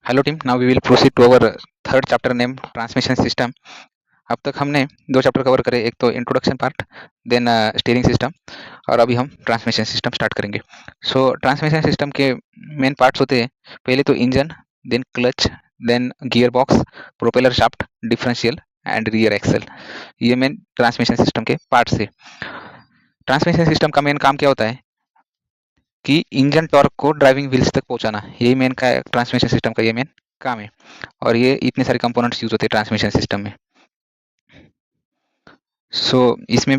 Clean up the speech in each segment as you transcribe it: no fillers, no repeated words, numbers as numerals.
Hello team, now we will proceed to our third chapter name transmission system. अब तक हमने दो chapter cover करे, एक तो introduction part, then steering system, और अभी हम ट्रांसमिशन सिस्टम स्टार्ट करेंगे। सो ट्रांसमिशन सिस्टम के मेन पार्ट्स होते हैं, पहले तो engine, then clutch, then gearbox, propeller shaft, differential and rear axle. ये मेन ट्रांसमिशन सिस्टम के पार्ट्स है। ट्रांसमिशन सिस्टम का मेन काम क्या होता है कि इंजन टॉर्क को ड्राइविंग व्हील्स तक पहुंचाना, यही मेन का ट्रांसमिशन सिस्टम का ये मेन काम है। और ये इतने सारे कंपोनेंट्स यूज होते हैं ट्रांसमिशन सिस्टम में। इसमें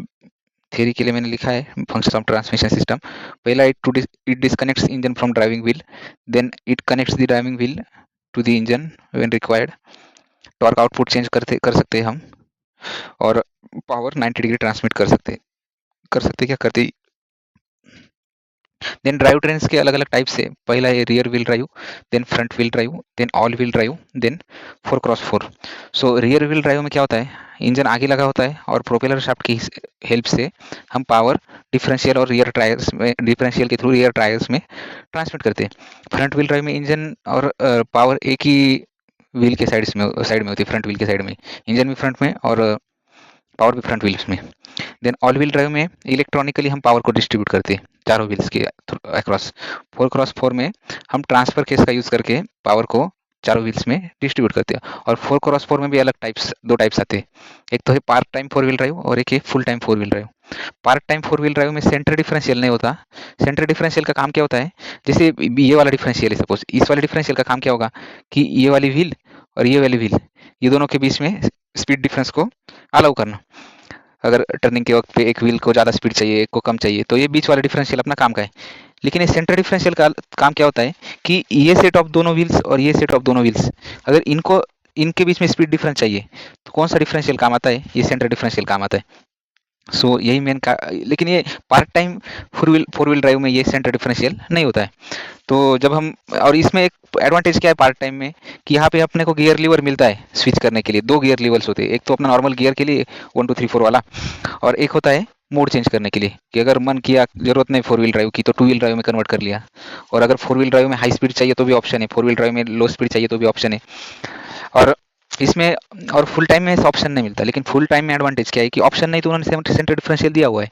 थ्योरी के लिए मैंने लिखा है फंक्शन ऑफ ट्रांसमिशन सिस्टम। पहला, it disconnects engine from driving wheel, then it connects the driving wheel to the engine when required. Torque output change कर सकते हैं हम, और पावर 90 डिग्री ट्रांसमिट कर सकते क्या करते। देन ड्राइव ट्रेन्स के अलग अलग टाइप्स है। पहला है rear wheel drive, then front wheel drive, then all wheel drive, then 4x4। So rear wheel drive में क्या होता है, इंजन आगे लगा होता है और प्रोपेलर शाफ्ट की हेल्प से हम पावर डिफरेंशियल और रियर टायर्स में, डिफरेंशियल के थ्रू रियर टायर्स में ट्रांसमिट करते हैं। फ्रंट व्हील ड्राइव में इंजन और पावर एक ही व्हील के साइड में होती है, फ्रंट व्हील के साइड में, इंजन भी फ्रंट में और पावर भी फ्रंट व्हील्स में। देन ऑल व्हील ड्राइव में इलेक्ट्रॉनिकली हम पावर को डिस्ट्रीब्यूट करते हैं चारों व्हील्स के अक्रॉस। 4x4 में हम ट्रांसफर केस का यूज करके पावर को चारों व्हील्स में डिस्ट्रीब्यूट करते हैं। और 4x4 में भी अलग दो टाइप्स आते हैं। एक तो है पार्ट टाइम 4 व्हील ड्राइव और एक है full time 4 wheel drive. Part time 4 wheel drive में सेंटर डिफरेंशियल नहीं होता। सेंटर डिफरेंशियल का काम क्या होता है, जैसे ये वाला डिफरेंशियल है, सपोज इस वाले डिफरेंशियल का काम क्या होगा कि ये वाली व्हील और ये वाली व्हील, ये दोनों के बीच में स्पीड डिफरेंस को अलाउ करना। अगर टर्निंग के वक्त पे एक व्हील को ज़्यादा स्पीड चाहिए, एक को कम चाहिए, तो ये बीच वाला डिफरेंशियल अपना काम का है। लेकिन ये सेंटर डिफरेंशियल का काम क्या होता है कि ये सेट ऑफ दोनों व्हील्स और ये सेट ऑफ दोनों व्हील्स, अगर इनके बीच में स्पीड डिफरेंस चाहिए, तो कौन सा डिफरेंशियल काम आता है, ये सेंटर डिफरेंशियल काम आता है। यही मेन का। लेकिन ये पार्ट टाइम 4 व्हील ड्राइव में ये सेंटर डिफरेंशियल नहीं होता है। तो जब हम, और इसमें एक एडवांटेज क्या है पार्ट टाइम में, कि यहाँ पे अपने को गियर लीवर मिलता है स्विच करने के लिए। दो गियर लीवर्स होते हैं, एक तो अपना नॉर्मल गियर के लिए 1 2 3 4 वाला, और एक होता है मोड चेंज करने के लिए, कि अगर मन किया जरूरत नहीं 4 व्हील ड्राइव की तो 2 व्हील ड्राइव में कन्वर्ट कर लिया। और अगर 4 व्हील ड्राइव में हाई स्पीड चाहिए तो भी ऑप्शन है, 4 व्हील ड्राइव में लो स्पीड चाहिए तो भी ऑप्शन है। और इसमें, और फुल टाइम में ऐसा ऑप्शन नहीं मिलता। लेकिन फुल टाइम में एडवांटेज क्या है कि ऑप्शन नहीं तो उन्होंने सेंटर डिफरेंशियल दिया हुआ है।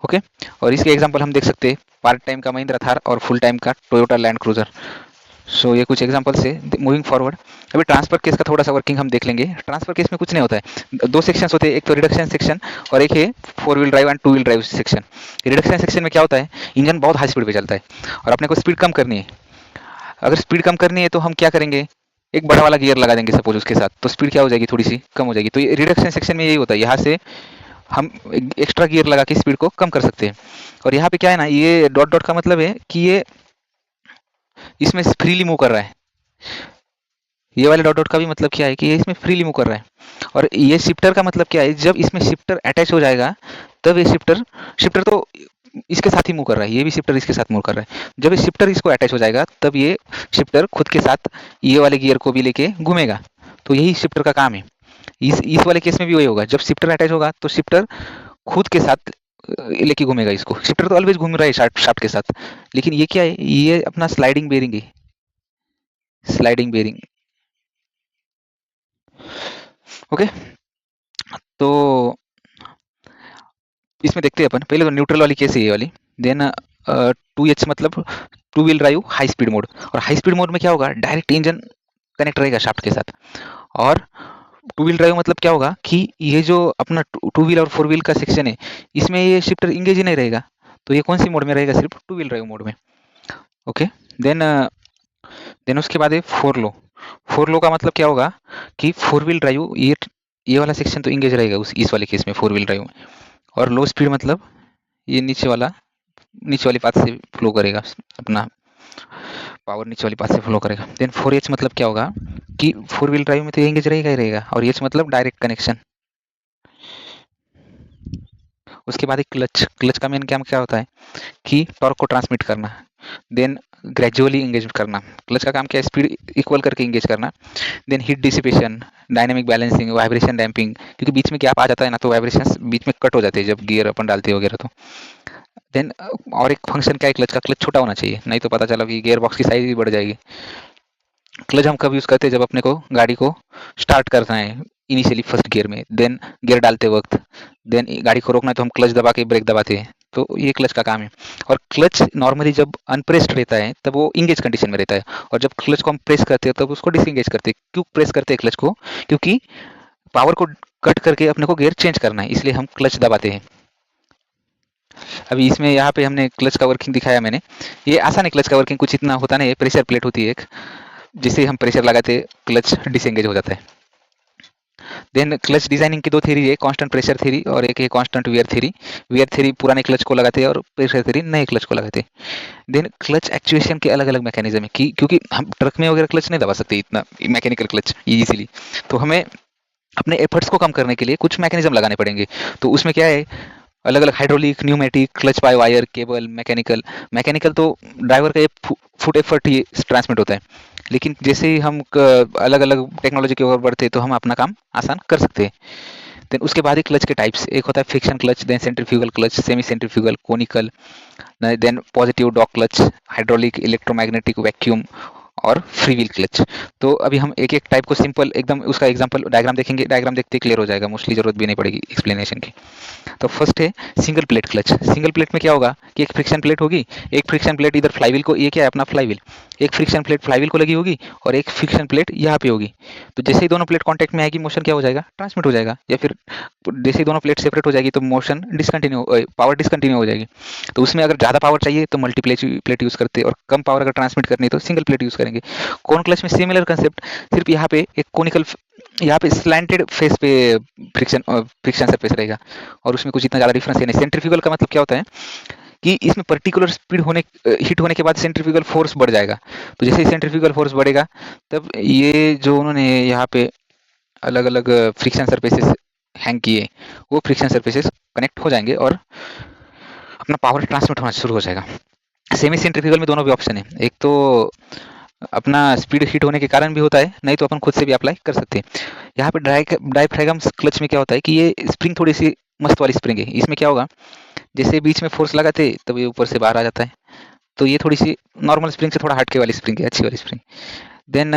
ओके। और इसके एग्जांपल हम देख सकते हैं, पार्ट टाइम का महिंद्रा थार और फुल टाइम का टोयोटा लैंड क्रूजर। ये कुछ एग्जांपल्स है। मूविंग फॉरवर्ड, अभी ट्रांसफर केस का थोड़ा सा वर्किंग हम देख लेंगे। ट्रांसफर केस में कुछ नहीं होता है, दो सेक्शंस होते हैं, एक तो रिडक्शन सेक्शन और एक है 4 wheel drive and 2 wheel drive section. Reduction section में क्या होता है, इंजन बहुत हाई स्पीड पे चलता है और अपने को स्पीड कम करनी है। अगर स्पीड कम करनी है तो हम क्या करेंगे, एक बड़ा वाला गियर लगा देंगे सपोज उसके साथ, तो स्पीड क्या हो जाएगी, थोड़ी सी कम हो जाएगी। तो ये रिडक्शन सेक्शन में यही होता है, यहाँ से हम एक्स्ट्रा गियर लगा के स्पीड को कम कर सकते हैं। और यहाँ पे क्या है ना, ये डॉट डॉट का मतलब है कि ये इसमें फ्रीली मूव कर रहा है। ये वाले डॉट डॉट का भी मतलब क्या है कि ये इसमें फ्रीली मूव कर रहा है। और ये शिफ्टर का मतलब क्या है, जब इसमें शिफ्टर अटैच हो जाएगा तब ये शिफ्टर शिफ्टर तो इसके साथ ही मूव कर रहा है, ये भी शिफ्टर इसके साथ मूव कर रहा है। जब ये शिफ्टर इसको अटैच हो जाएगा तब ये शिफ्टर खुद के साथ ये वाले गियर को भी लेके घूमेगा। तो यही शिफ्टर का काम है। इस वाले केस में भी वही होगा, जब शिफ्टर अटैच होगा तो शिफ्टर खुद के साथ लेके घूमेगा इसको। शिफ्टर तो ऑलवेज घूम रहा है शाफ्ट शाफ्ट के साथ। लेकिन ये क्या है, ये अपना स्लाइडिंग बेरिंग है, स्लाइडिंग बेरिंग। ओके। तो इसमें देखते हैं अपन, पहले तो न्यूट्रल वाली केस है ये वाली। देन 2H मतलब 2 wheel drive high speed mode. और हाई स्पीड मोड में क्या होगा, डायरेक्ट इंजन कनेक्ट रहेगा शाफ्ट के साथ। और 2 व्हील ड्राइव मतलब क्या होगा कि ये जो अपना 2 व्हील और 4 व्हील का सेक्शन है, इसमें ये शिफ्टर इंगेज ही नहीं रहेगा। तो ये कौन सी मोड में रहेगा, सिर्फ 2 व्हील ड्राइव मोड में। ओके। देन देन उसके बाद है 4 लो। 4 लो का मतलब क्या होगा कि 4 व्हील ड्राइव, ये वाला सेक्शन तो इंगेज रहेगा उस इस वाले केस में 4 व्हील ड्राइव में। और लो स्पीड मतलब ये नीचे वाली पाथ से फ्लो करेगा, अपना पावर नीचे वाली पाथ से फ्लो करेगा। देन 4H मतलब क्या होगा कि 4 व्हील ड्राइव में तो ये इंगेज रहेगा ही रहेगा। और एच मतलब डायरेक्ट कनेक्शन। उसके बाद एक क्लच। क्लच का मेन काम क्या होता है कि टॉर्क को ट्रांसमिट करना, देन ग्रेजुअली इंगेज करना। क्लच का काम क्या है, स्पीड इक्वल करके इंगेज करना। Then heat dissipation, dynamic balancing, vibration damping, क्योंकि बीच में गैप आ जाता है ना, तो वाइब्रेशन बीच में कट हो जाते हैं जब गियर अपन डालते हैं वगैरह। तो देन और एक फंक्शन क्या है क्लच का, क्लच छोटा होना चाहिए, नहीं तो पता चला कि गियर बॉक्स की साइज भी बढ़ जाएगी। क्लच हम कब यूज़ करते हैं, जब अपने को गाड़ी को स्टार्ट करना है इनिशियली फर्स्ट गियर में, देन गियर डालते वक्त, देन गाड़ी को रोकना है तो हम क्लच दबा के ब्रेक दबाते हैं, तो ये क्लच का काम है। और क्लच नॉर्मली जब अनप्रेस्ड रहता है तब वो इंगेज कंडीशन में रहता है, और जब क्लच को हम प्रेस करते हैं तब उसको डिसंगेज करते हैं। क्यों प्रेस करते हैं क्लच को? क्योंकि पावर को कट करके अपने को गियर चेंज करना है, इसलिए हम क्लच दबाते हैं। अभी इसमें यहाँ पे हमने क्लच का वर्किंग दिखाया मैंने। ये आसान है, क्लच का वर्किंग कुछ इतना होता नहीं है। प्रेशर प्लेट होती है एक, जिसे हम प्रेशर लगाते क्लच डिसएंगेज हो जाता है। देन क्लच डिजाइनिंग की दो थ्योरी है, कांस्टेंट प्रेशर थ्योरी और एक है constant wear theory. Wear theory पुराने क्लच को लगाते हैं और प्रेशर थ्योरी नए क्लच को लगाते हैं। देन क्लच एक्चुएशन के अलग अलग मैकेनिज्म है, कि क्योंकि हम ट्रक में वगैरह क्लच नहीं दबा सकते इतना मैकेनिकल क्लच इजीली, तो हमें अपने एफर्ट्स को कम करने के लिए कुछ मैकेनिज्म लगाने पड़ेंगे। तो उसमें क्या है, अलग अलग hydraulic, pneumatic, clutch by wire, cable, mechanical. Mechanical तो ड्राइवर का एक फुट एफर्ट ही ट्रांसमिट होता है, लेकिन जैसे ही हम अलग अलग टेक्नोलॉजी की ओर बढ़ते हैं तो हम अपना काम आसान कर सकते हैं। देन उसके बाद ही क्लच के टाइप्स, एक होता है friction clutch, then centrifugal clutch, semi centrifugal, conical, then positive dog clutch, hydraulic, electromagnetic, vacuum और फ्री व्हील क्लच। तो अभी हम एक एक टाइप को सिंपल एकदम उसका एग्जांपल डायग्राम देखेंगे, डायग्राम देखते क्लियर हो जाएगा, मोस्टली जरूरत भी नहीं पड़ेगी एक्सप्लेनेशन की। तो फर्स्ट है single plate clutch. Single plate में क्या होगा कि एक फ्रिक्शन प्लेट होगी, एक फ्रिक्शन प्लेट इधर फ्लाईव्हील को, ये क्या है अपना फ्लाईव्हील, एक फ्रिक्शन प्लेट फ्लाईव्हील को लगी होगी और एक फ्रिक्शन प्लेट यहाँ पे होगी। तो जैसे ही दोनों प्लेट कांटेक्ट में आएगी, मोशन क्या हो जाएगा, ट्रांसमिट हो जाएगा, या फिर जैसे ही दोनों प्लेट सेपरेट हो जाएगी तो मोशन डिसकंटिन्यू, पावर डिसकंटिन्यू हो जाएगी। तो उसमें अगर ज़्यादा पावर चाहिए तो मल्टी प्लेट यूज़ करते हैं, और कम पावर अगर ट्रांसमिट करनी है तो सिंगल प्लेट यूज़ करेंगे। कौन क्लच में सिमिलर कंसेप्ट, सिर्फ यहाँ पे एक कोनिकल, यहाँ पे स्लैंटेड फेस पे फ्रिक्शन सरफेस रहेगा, और उसमें कुछ इतना ज़्यादा डिफरेंस है नहीं। सेंट्रीफ्यूगल का मतलब क्या होता है कि इसमें पर्टिकुलर स्पीड होने, हिट होने के बाद सेंट्रीफ्यूगल फोर्स बढ़ जाएगा। तो जैसे ही सेंट्रीफ्यूगल फोर्स बढ़ेगा, तब ये जो उन्होंने यहाँ पे अलग अलग फ्रिक्शन सरफेसेस हैंग किए, वो फ्रिक्शन सरफेसेस कनेक्ट हो जाएंगे और अपना पावर ट्रांसमिट होना शुरू हो जाएगा। सेमी सेंट्रीफ्यूगल में दोनों भी ऑप्शन है, एक तो अपना स्पीड हिट होने के कारण भी होता है, नहीं तो अपन खुद से भी अप्लाई कर सकते हैं। यहाँ पे डायफ्रागम क्लच में क्या होता है कि ये स्प्रिंग थोड़ी सी मस्त वाली स्प्रिंग है। इसमें क्या होगा, जैसे बीच में फोर्स लगाते तब ये ऊपर से बाहर आ जाता है, तो ये थोड़ी सी नॉर्मल स्प्रिंग से थोड़ा हटके वाली स्प्रिंग है, अच्छी वाली स्प्रिंग। देन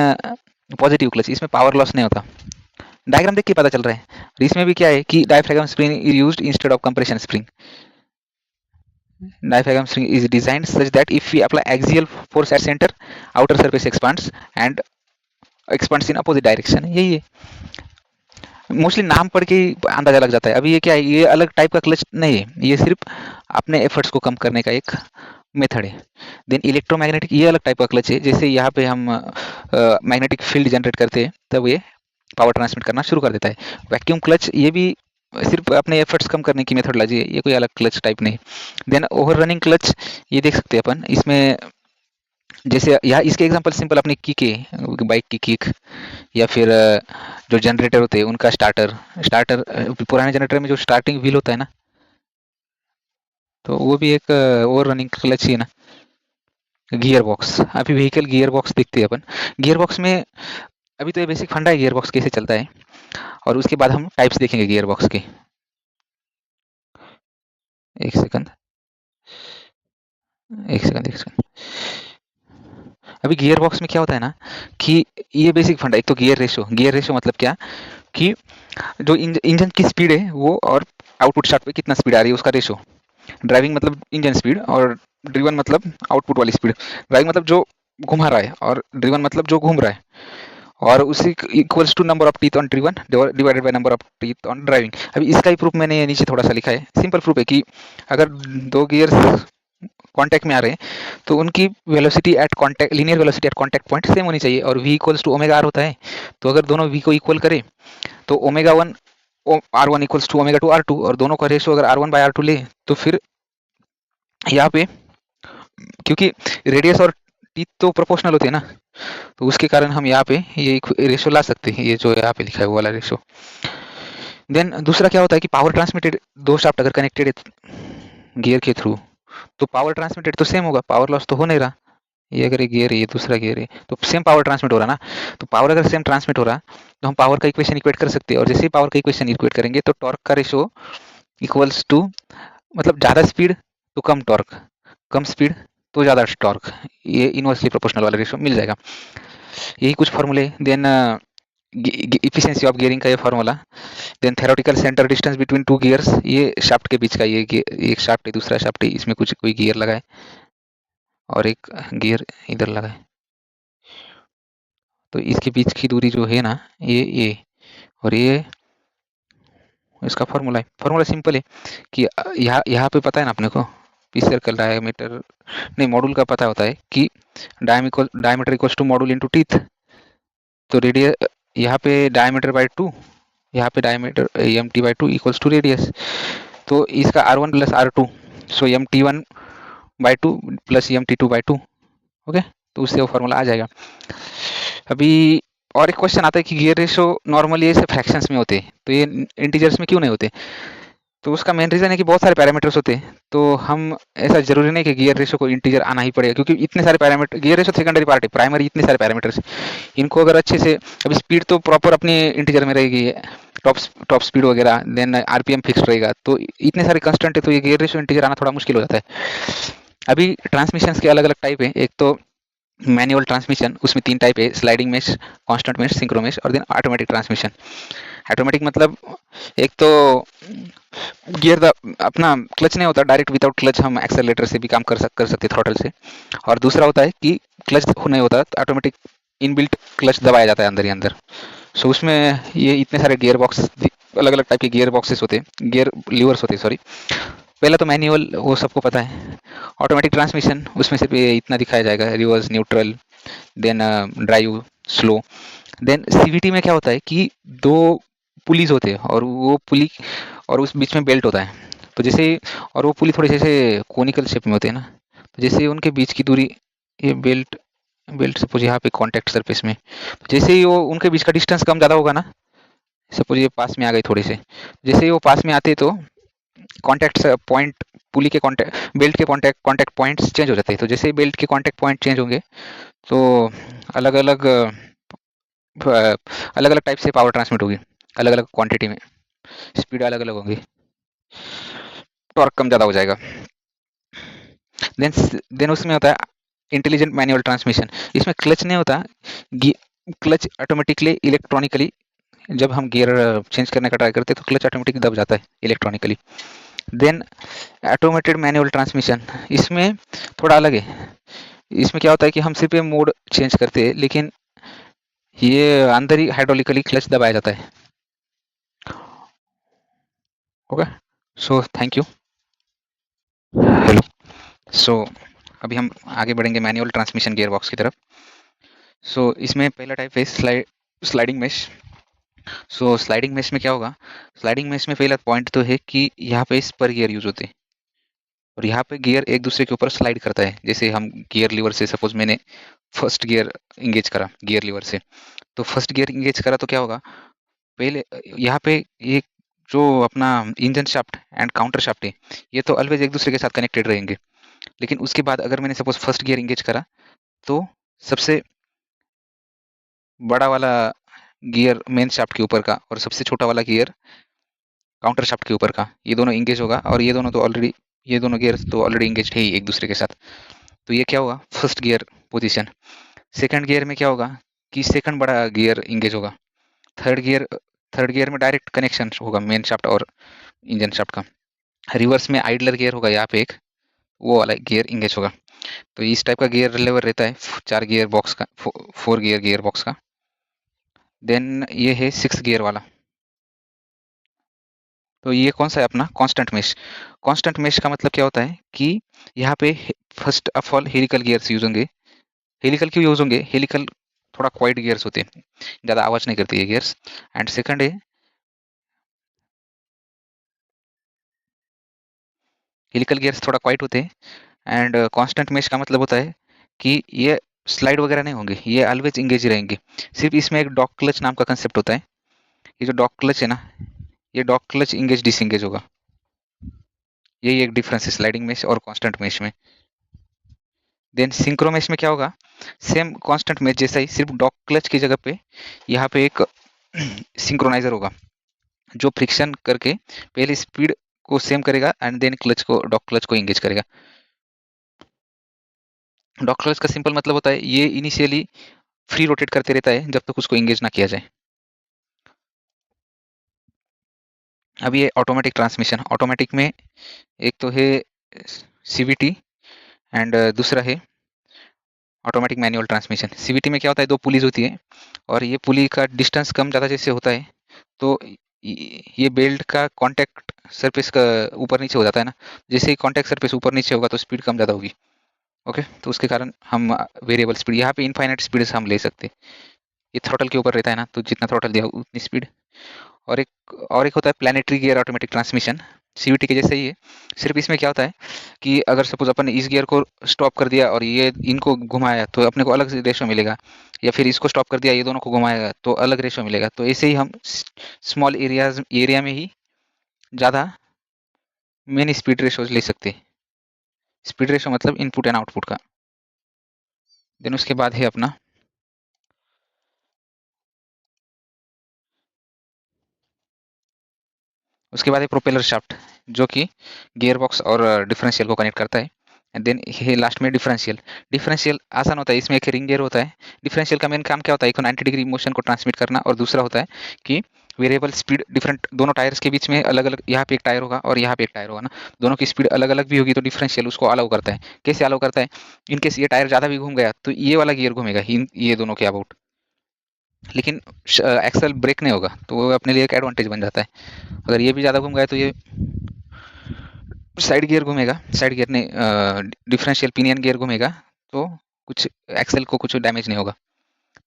पॉजिटिव क्लच, इसमें पावर लॉस नहीं होता। डायग्राम देख के पता चल रहा है। इसमें भी क्या है कि diaphragm spring is used instead of compression spring. Diaphragm string is designed such that if we apply axial force at center, outer surface expands and expands in opposite direction. यही है, मोस्टली नाम पढ़ के ही अंदाजा लग जाता है। अभी ये क्या है, ये अलग टाइप का क्लच नहीं है, ये सिर्फ अपने एफर्ट्स को कम करने का एक मेथड है। देन इलेक्ट्रोमैग्नेटिक, ये अलग टाइप का क्लच है, जैसे यहाँ पे हम मैग्नेटिक फील्ड जनरेट करते हैं तब ये पावर ट्रांसमिट करना शुरू कर देता है। वैक्यूम क्लच, ये भी सिर्फ अपने एफर्ट्स कम करने की मेथोडोलॉजी है, ये कोई अलग क्लच टाइप नहीं। देन ओवर रनिंग क्लच, ये देख सकते हैं अपन इसमें, जैसे यहाँ इसके एग्जांपल सिंपल अपने किक है, बाइक की किक, या फिर जो जनरेटर होते हैं उनका स्टार्टर। स्टार्टर पुराने जनरेटर में जो स्टार्टिंग व्हील होता है ना, तो वो भी एक ओवर रनिंग क्लच ही है ना। गियर बॉक्स, अभी व्हीकल गियर बॉक्स देखते हैं अपन। गियर बॉक्स में अभी तो ये बेसिक फंडा है गियर बॉक्स कैसे चलता है, और उसके बाद हम टाइप्स देखेंगे गियर बॉक्स के। एक सेकंड, एक सेकंड। अभी गियर बॉक्स में क्या होता है ना कि ये बेसिक फंडा, एक तो गियर रेशो मतलब क्या कि जो इंजन की स्पीड है वो, और आउटपुट शाफ्ट पे कितना स्पीड आ रही है उसका रेशो। ड्राइविंग मतलब इंजन स्पीड, और ड्रिवन मतलब आउटपुट वाली स्पीड। ड्राइविंग मतलब जो घुमा रहा है, और ड्रिवन मतलब जो घूम रहा है, और उसी equals to number of teeth on driven divided by number of teeth on driving. अभी इसका ही प्रूफ मैंने नीचे थोड़ा सा लिखा है, सिंपल प्रूफ है कि अगर दो गियर्स कांटेक्ट में आ रहे हैं तो उनकी velocity at contact, linear velocity at contact point same होनी चाहिए, और v equals to omega R होता है। तो अगर दोनों v को इक्वल करें तो omega one R one equals to omega two R two, और दोनों का रेशो अगर R one by R two ले, तो फिर यहाँ पे क्योंकि रेडियस और टीथ तो प्रोपोर्शनल होते हैं ना, तो उसके कारण हम यहाँ पे ये रेशो ला सकते हैं, ये जो यहाँ पे लिखा है वो वाला रेशो। देन दूसरा क्या होता है कि पावर ट्रांसमिटेड, दो शाफ्ट अगर कनेक्टेड है गियर के थ्रू, तो पावर ट्रांसमिटेड तो सेम होगा, पावर लॉस तो हो नहीं रहा। ये अगर एक गियर है, ये दूसरा गियर है, तो सेम पावर ट्रांसमिट हो रहा ना। तो पावर अगर सेम ट्रांसमिट हो रहा, तो हम पावर का इक्वेशन इक्वेट कर सकते हैं, और जैसे ही पावर का इक्वेशन इक्वेट करेंगे तो टॉर्क का रेशो इक्वल्स टू, मतलब ज़्यादा स्पीड तो कम टॉर्क, कम स्पीड तो ज़्यादा टॉर्क, ये इनवर्सली प्रोपोर्शनल वाला रेशो मिल जाएगा। यही कुछ फॉर्मूले। देन इफिशिएंसी ऑफ गियरिंग का ये formula. Then theoretical centre distance between two gears, ये शाफ्ट के बीच का, ये एक शाफ्ट है दूसरा शाफ्ट है, इसमें कुछ कोई गियर लगा है और एक गियर इधर लगा है, तो इसके बीच की दूरी जो है ना ये और ये इसका फॉर्मूला है। फॉर्मूला सिंपल है कि यहाँ यहाँ पे पता है ना अपने को पी सर्कल डायमीटर, नहीं मॉड्यूल का पता होता है कि diameter equals to module into teeth. तो रेडियस यहाँ पे डायमीटर बाय 2, यहाँ पे diameter M T by 2 equals to radius. तो इसका R1 plus R2, so M T one by 2 plus M T two by 2। Okay, तो उससे वो फॉर्मूला आ जाएगा। अभी और एक क्वेश्चन आता है कि गियर रेशो नॉर्मली ऐसे फ्रैक्शंस में होते हैं, तो ये इंटीजर्स में क्यों नहीं होते? तो उसका मेन रीजन है कि बहुत सारे पैरामीटर्स होते हैं, तो हम ऐसा जरूरी नहीं कि गियर रेशो को इंटीजर आना ही पड़ेगा, क्योंकि इतने सारे parameter, gear ratio secondary part है, प्राइमरी इतने सारे पैरामीटर्स, इनको अगर अच्छे से, अभी स्पीड तो प्रॉपर अपनी इंटीजर में रहेगी, टॉप टॉप स्पीड वगैरह, देन आरपीएम फिक्स रहेगा, तो इतने सारे कंस्टेंट है, तो ये गियर रेशो इंटीजर आना थोड़ा मुश्किल हो जाता है। अभी ट्रांसमिशन के अलग अलग टाइप है, एक तो मैनुअल ट्रांसमिशन, उसमें 3 टाइप है, sliding mesh, constant mesh, synchro mesh, और देन ऑटोमेटिक ट्रांसमिशन। ऑटोमेटिक मतलब एक तो गियर द अपना क्लच नहीं होता, डायरेक्ट विदाउट क्लच हम एक्सेलरेटर से भी काम कर सकते थ्रॉटल से। और दूसरा होता है कि क्लच नहीं होता, तो ऑटोमेटिक इनबिल्ट क्लच दबाया जाता है अंदर ही अंदर। सो उसमें ये इतने सारे गियर बॉक्स, अलग अलग टाइप के गियर बॉक्सेस होते हैं, गियर लीवर्स होते हैं सॉरी। पहला तो मैनुअल, वो सबको पता है। ऑटोमेटिक ट्रांसमिशन, उसमें सिर्फ ये इतना दिखाया जाएगा, reverse, neutral, then drive, slow. Then CVT में क्या होता है कि 2 पुलीज होते हैं, और वो पुली और उस बीच में बेल्ट होता है, तो जैसे, और वो पुली थोड़े जैसे कोनिकल शेप में होते हैं ना, तो जैसे उनके बीच की दूरी, ये बेल्ट बेल्ट सपोज यहाँ पे कॉन्टेक्ट सरफेस में, तो जैसे ही वो उनके बीच का डिस्टेंस कम ज़्यादा होगा ना, सपोज ये पास में आ गए थोड़े से, जैसे ही वो पास में आते तो कॉन्टैक्ट पॉइंट, पुली के कॉन्टैक्ट, बेल्ट के कॉन्टैक्ट पॉइंट्स चेंज हो जाते हैं, तो जैसे ही बेल्ट के कॉन्टैक्ट पॉइंट चेंज होंगे, तो अलग अलग अलग अलग टाइप से पावर ट्रांसमिट होगी, अलग अलग क्वांटिटी में, स्पीड अलग अलग होंगी, टॉर्क कम ज़्यादा हो जाएगा। देन देन उसमें होता है इंटेलिजेंट मैनुअल ट्रांसमिशन, इसमें क्लच नहीं होता, क्लच ऑटोमेटिकली इलेक्ट्रॉनिकली, जब हम गियर चेंज करने का ट्राई करते हैं तो क्लच ऑटोमेटिक दब जाता है electronically. Then automated manual transmission, इसमें थोड़ा अलग है। इसमें क्या होता है कि हम सिर्फ ये मोड चेंज करते हैं, लेकिन ये अंदर ही हाइड्रोलिकली क्लच दबाया जाता है। Okay, so thank you. Hello. So अभी हम आगे बढ़ेंगे मैनुअल ट्रांसमिशन गियर बॉक्स की तरफ। सो इसमें पहला टाइप है स्लाइडिंग मेश। सो स्लाइडिंग मेश में क्या होगा, स्लाइडिंग मेश में पहला पॉइंट तो है कि यहाँ पे स्पर गियर यूज होते हैं, और यहाँ पे गियर एक दूसरे के ऊपर स्लाइड करता है। जैसे हम गियर लीवर से, सपोज मैंने फर्स्ट गियर इंगेज करा गियर लीवर से, तो फर्स्ट गियर इंगेज करा तो क्या होगा, पहले यहाँ पे ये जो अपना engine shaft and counter shaft है, ये तो ऑलवेज एक दूसरे के साथ कनेक्टेड रहेंगे। लेकिन उसके बाद अगर मैंने सपोज फर्स्ट गियर इंगेज करा, तो सबसे बड़ा वाला गियर मेन शाफ्ट के ऊपर का, और सबसे छोटा वाला गियर काउंटर शाफ्ट के ऊपर का, ये दोनों इंगेज होगा, और ये दोनों तो ऑलरेडी, ये दोनों गियर तो ऑलरेडी इंगेज है ही एक दूसरे के साथ। तो ये क्या होगा, first gear position. Second gear में क्या होगा कि सेकंड बड़ा गियर इंगेज होगा। थर्ड गियर थर्ड गियर में डायरेक्ट कनेक्शन होगा मेन शाफ्ट और इंजन शाफ्ट का। रिवर्स में आइडलर गियर होगा यहाँ पे एक, वो वाला गियर इंगेज होगा। तो इस टाइप का गियर लेवर रहता है 4 गियर बॉक्स का, 4 गियर बॉक्स का। देन ये है 6 गियर वाला, तो ये कौन सा है अपना कांस्टेंट मेश। कांस्टेंट मेश का मतलब क्या होता है कि यहाँ पे first of all helical gears use होंगे। हेलिकल क्यों यूज होंगे, हेलिकल थोड़ा क्वाइट गियर्स होते हैं, ज़्यादा आवाज नहीं करती ये गियर्स। एंड सेकंड है, हेलिकल गियर्स थोड़ा क्वाइट होते हैं। एंड कांस्टेंट मेश का मतलब होता है कि ये स्लाइड वगैरह नहीं होंगे, ये ऑलवेज इंगेज ही रहेंगे। सिर्फ इसमें एक डॉग क्लच नाम का कंसेप्ट होता है, ये जो डॉग क्लच है ना, ये डॉग क्लच इंगेज डिसंगेज होगा। यही एक डिफरेंस है स्लाइडिंग मेश और कांस्टेंट मेश में। देन सिंक्रो मेश में क्या होगा, सेम कांस्टेंट मेश जैसा ही, सिर्फ डॉग क्लच की जगह पे यहाँ पे एक सिंक्रोनाइजर होगा, जो फ्रिक्शन करके पहले स्पीड को सेम करेगा एंड देन क्लच को, डॉग क्लच को इंगेज करेगा। डॉग क्लच का सिंपल मतलब होता है, ये इनिशियली फ्री रोटेट करते रहता है जब तक उसको एंगेज ना किया जाए। अब ये ऑटोमेटिक ट्रांसमिशन, ऑटोमेटिक में एक तो है सीवीटी एंड दूसरा है ऑटोमेटिक मैनुअल ट्रांसमिशन। सीवीटी में क्या होता है, दो पुलीज होती है और ये पुली का डिस्टेंस कम ज़्यादा जैसे होता है तो ये बेल्ट का कांटेक्ट सरफेस का ऊपर नीचे हो जाता है ना, जैसे ही कांटेक्ट सरफेस ऊपर नीचे होगा तो स्पीड कम ज़्यादा होगी। ओके, तो उसके कारण हम वेरिएबल स्पीड, यहाँ पे इनफाइनाइट स्पीड से हम ले सकते हैं। ये थ्रॉटल के ऊपर रहता है ना, तो जितना थ्रॉटल दिया उतनी स्पीड। और एक होता है planetary gear automatic transmission, CVT के जैसे ही है। सिर्फ इसमें क्या होता है कि अगर सपोज अपन ने इस गियर को स्टॉप कर दिया और ये इनको घुमाया तो अपने को अलग रेशो मिलेगा, या फिर इसको स्टॉप कर दिया ये दोनों को घुमाएगा तो अलग रेशो मिलेगा। तो ऐसे ही हम स्मॉल एरिया में ही ज़्यादा मेनी स्पीड रेशोज ले सकते हैं। स्पीड रेशो मतलब इनपुट एंड आउटपुट का। देन उसके बाद है अपना उसके बाद है प्रोपेलर शाफ्ट, जो कि गियर बॉक्स और डिफरेंशियल को कनेक्ट करता है। एंड देन ये लास्ट में डिफरेंशियल। डिफरेंशियल आसान होता है, इसमें एक रिंग गियर होता है। डिफरेंशियल का मेन काम क्या होता है, एक 90 डिग्री मोशन को ट्रांसमिट करना, और दूसरा होता है कि वेरिएबल स्पीड डिफरेंट दोनों टायर्स के बीच में अलग अलग, यहाँ पे एक टायर होगा और यहाँ पे एक टायर होगा ना, दोनों की स्पीड अलग अलग भी होगी तो डिफरेंशियल उसको अलाउ करता है। कैसे अलाउ करता है, इनकेस ये टायर ज़्यादा भी घूम गया तो ये वाला गियर घूमेगा ये दोनों के अबाउट, लेकिन एक्सल ब्रेक नहीं होगा, तो वो अपने लिए एक एडवांटेज बन जाता है। अगर ये भी ज़्यादा घूम गया तो ये साइड गियर घूमेगा, साइड गियर ने डिफरेंशियल पिनियन गियर घूमेगा, तो कुछ एक्सेल को कुछ डैमेज नहीं होगा।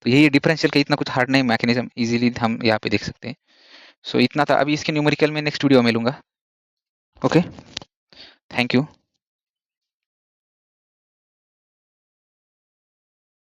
तो यही डिफरेंशियल का इतना कुछ हार्ड नहीं मैकेनिज्म, इजीली हम यहाँ पे देख सकते हैं। सो इतना था, अभी इसके न्यूमेरिकल में नेक्स्ट वीडियो में लूंगा। Okay, thank you.